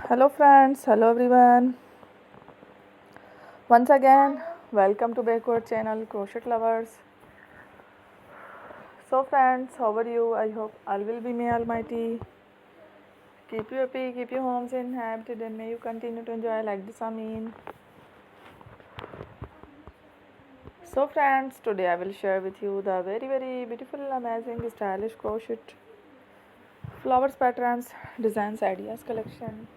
Hello friends, hello everyone. Once again, welcome to backward channel CrochetFlower's. So friends, how are you? I hope all will be may Almighty. Keep you happy, keep your homes in happy, and may you continue to enjoy like this. Amin. So friends, today I will share with you the very beautiful, amazing, stylish crochet flowers patterns, designs, ideas collection.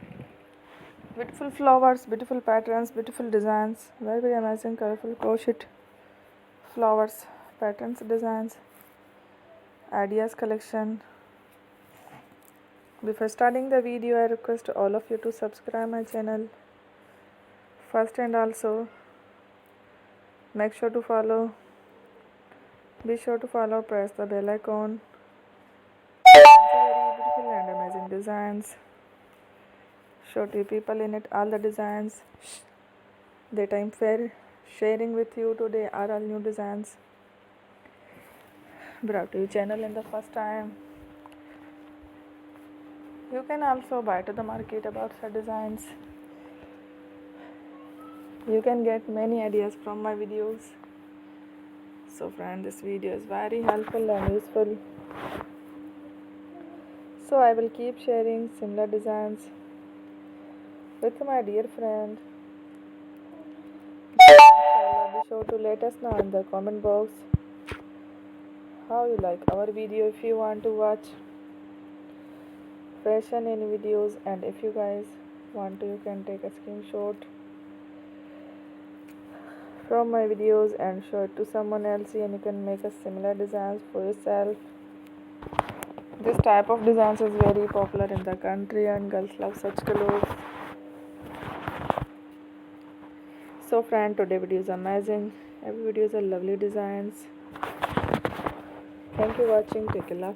Beautiful flowers, beautiful patterns, beautiful designs, very amazing, colorful crochet flowers, patterns, designs, ideas collection. Before starting the video, I request all of you to subscribe my channel first, and also make sure to follow. Be sure to follow, press the bell icon. Very beautiful and amazing designs. Show to people in it all the designs that I'm sharing with you today are all new designs brought to your channel in the first time. You can also buy to the market about such designs. You can get many ideas from my videos. So friend, this video is very helpful and useful. So I will keep sharing similar designs with my dear friend. Inshallah, be sure to let us know in the comment box how you like our video. If you want to watch fashion in videos, and if you guys want to, you can take a screenshot from my videos and show it to someone else, and you can make a similar designs for yourself. This type of designs is very popular in the country and girls love such clothes. So friend, today video is amazing. Every video is a lovely designs. Thank you for watching. Take care.